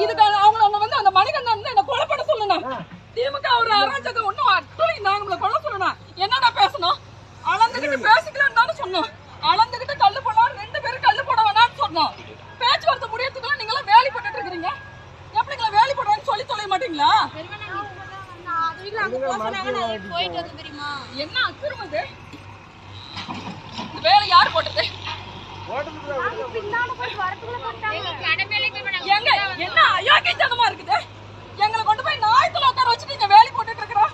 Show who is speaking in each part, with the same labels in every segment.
Speaker 1: இதுக்காக அவங்க வந்து அந்த மணிகண்டன் வந்து என்ன கொலை பண்ண சொல்லணும். திமுக ஒரு அராஜகம் ஒண்ணும் அட்டுலி நாங்கள கொலை சொல்லணும். என்னடா பேசணும்? அளந்துகிட்டு பேசிக்கலாம்னு தானே சொன்னோம். அளந்துகிட்டு கல்லு போடலாம், 2 பேரும் கல்லு போட வேணாம்னு சொன்னோம். பேச்சுவார்த்தை முடியறதுக்குள்ள நீங்க எல்லாம் வேலி போட்டுட்டு இருக்கீங்க. எப்படிங்களா வேலி போடுறான்னு சொல்லி தொலைய மாட்டீங்களா? என்ன அக்கிரமம் இது? வேலை யார் போட்டது? என்ன அயோக்கியத்தனமா இருக்குது? எங்களை கொண்டு போய் நாயத்துல உட்கார வச்சு நீங்க வேலை போட்டுட்டு இருக்கிறோம்.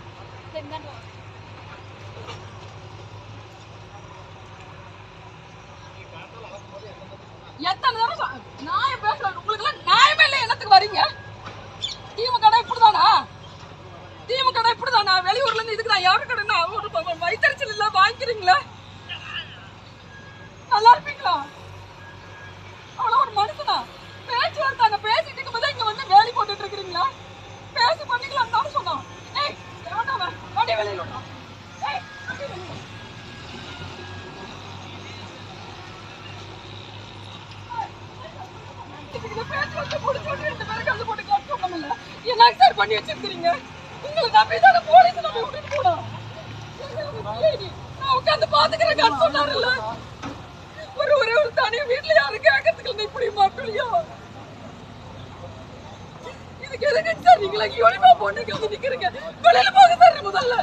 Speaker 1: எத்தனை தடவை நியாயம் பேசுறாங்க. உங்களுக்கு எல்லாம் நியாயமே இல்லை. என்னத்துக்கு வரீங்க? திமுக இப்படிதானா? திமுக இப்படிதானா? வெளியூர்ல இருந்து இதுக்கு நான் யாரு கடனா ஒரு வைத்தறிச்சல் இல்ல வாங்கிக்கிறீங்களா? நல்லா இருப்பீங்களா? அவ்வளவு ஒரு மனுஷனா? பேச்சுவார்த்தை அங்க பேசிட்டு இருக்கும் போது இங்க வந்து வேலி போட்டுட்டு இருக்கிறீங்களா? பேசி பண்ணிக்கலாம் தான் சொன்னோம். ஏய் வேண்டாம், வண்டி வெளியில விட்டோம். ஏய் வண்டி வெளியில பேச்சுவார்த்தை முடிச்சோன்னு 2 பேரும் கல்லு போட்டு காட்டு சொன்னோம்ல. என்ன சார் பண்ணி வச்சிருக்கீங்க? உங்களை நம்பி தானே போலீஸ் நம்பி விட்டுட்டு போனோம். நான் உட்காந்து பாத்துக்கிறேன் சொன்னாருல்ல. ஒரே ஒரு தனி வீட்டுல யாரும் கேட்கறதுக்கு இப்படி மாட்டலையோ? இதுக்கு எதுக்கு சார் நீங்களா யூனிஃபார்ம் போட்டு வந்து நிக்கிறீங்க? வெளியில போக சார் முதல்ல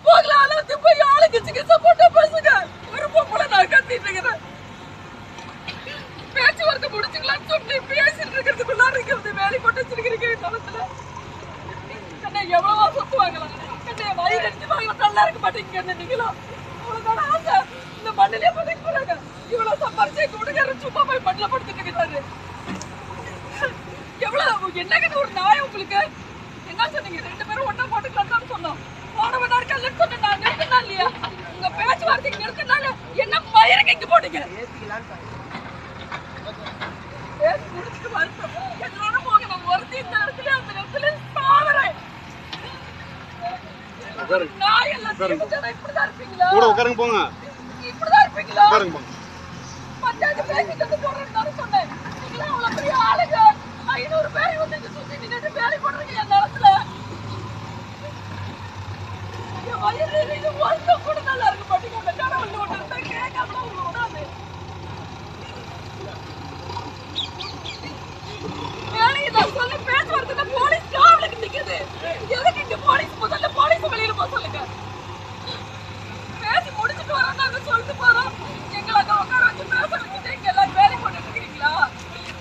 Speaker 1: போகலாம். ஆளாத்து போய் ஆளுக்கு சிகிச்சை போட்டா பேசுங்க. ஒரு பொம்பளை நான் கத்திட்டு இருக்கிறேன். பேச்சுவார்த்தை முடிச்சுக்கலாம்னு சொல்லி பேசிட்டு இருக்கிறதுக்குள்ள இருக்கிறது வேலை போட்டு வச்சிருக்கிறீங்க. காலத்துல என்ன எவ்வளவா சொத்து வாங்கலாம்? என்ன வயிறு அடிச்சு வாங்கலாம்? நல்லா இருக்க மாட்டேங்க நீங்களா? அவ்வளவுதான ஆசை? இந்த மண்ணிலே பதுக்கி போறாங்க. இவ்வளவு சம்பாரிச்சு கொடுக்காரு சும்மா போய் மண்ணில படுத்துட்டு இருக்கிறாரு. எவ்வளவு என்னங்க ஒரு நாயம் உங்களுக்கு? என்ன சொன்னீங்க? 2 பேரும் ஒண்ணா போட்டுக்கலாம்னு சொன்னோம். போனவனா இருக்கலன்னு சொன்ன நான் நிறுத்தினா இல்லையா? உங்க பேச்சுவார்த்தைக்கு நிறுத்தினால என்ன மயிருக்கு இங்க போட்டீங்க? பேசி முடிச்சுட்டு வருத்தம் எல்லாரும் போக நான் ஒருத்தி இந்த இடத்துல அந்த இடத்துல சாவறேன். நான் எல்லாம் இப்படிதான் இருப்பீங்களா?
Speaker 2: கூட உட்காருங்க போங்க.
Speaker 1: இப்படிதான் இருப்பீங்களா?
Speaker 2: உட்காருங்க போங்க.
Speaker 1: பஞ்சாயத்து பேசிட்டு போறேன்னு சொன்னேன். நீங்களா அவ்வளவு பெரிய ஆளுங்க. 500 பேரை வந்து இங்க சுத்தி நின்று வேலை போடுறீங்க என் நிலத்துல. என் வயிறு இது வருஷம் கூட நல்லா இருக்க மாட்டீங்க. உங்க கடவுள் ஒன்று இருந்தா கேட்காம உங்க விடாது. வேலையை சொல்லி பேச்சுவார்த்தை போலீஸ் காவலுக்கு நிக்குது. எதுக்கு இங்க போலீஸ்? முதல்ல போலீஸ் வெளியில போக சொல்லுங்க. பேசி முடிச்சுட்டு வரோம் சொல்லிட்டு போறோம். எங்களை அங்க உட்கார வச்சு பேச வச்சுட்டு இங்க எல்லாம் வேலை போட்டுட்டு இருக்கீங்களா?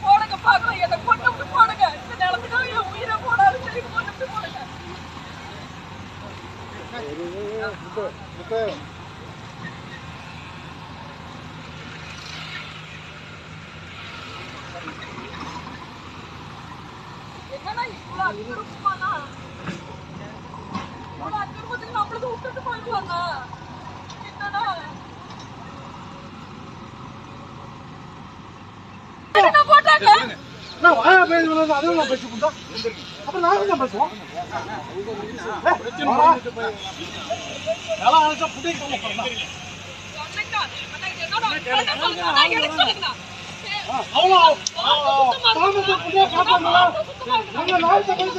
Speaker 1: போடுங்க பாக்கலாம். என்னை கொண்டு விட்டு போடுங்க. இந்த நிலத்துக்காக என் உயிரை போடாலும் சரி கொண்டு விட்டு போடுங்க. என்னன்னா இவ்வளவு அக்கிரமமானா? இவ்வளவு அக்கிரமத்துக்கு நம்மளுக்கு விட்டுட்டு போயிடலாம்னா? என்னடா என்ன போட்டாங்க?
Speaker 3: நான் வாயா பேசுறது அதுவும் நான் பேசி கொடுத்தா அப்புறம் நானும் தான் பேசுவோம். நல்லா அழைச்சா புடிக்காம போறேன். அவ்வளோ தாமத்தை புதிய காப்பாங்களா? நீங்க நாயத்தை பேசி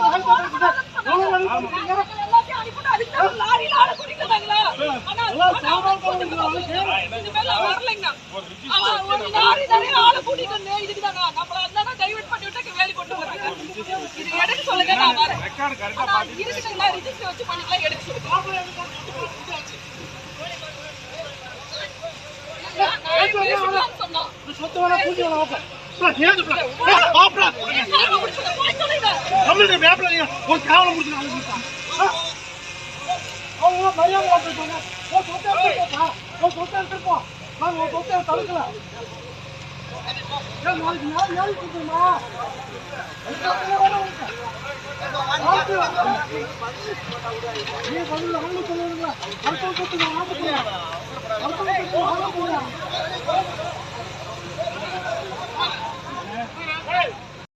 Speaker 3: சொத்து வேணா பூஜை வேணா வைப்பேன். ஒரு கேவலம் முடிச்சு அவங்க மரியாதை வாங்கிட்டாங்க. சொத்தை எடுத்துருப்போம். நாங்க ஒரு சொத்தை தடுக்கல. நாளைக்கு யாரு கொடுத்துருமா? நீ பதில் அவங்க சொல்லுவீங்களா? அடுத்த சொத்து நான்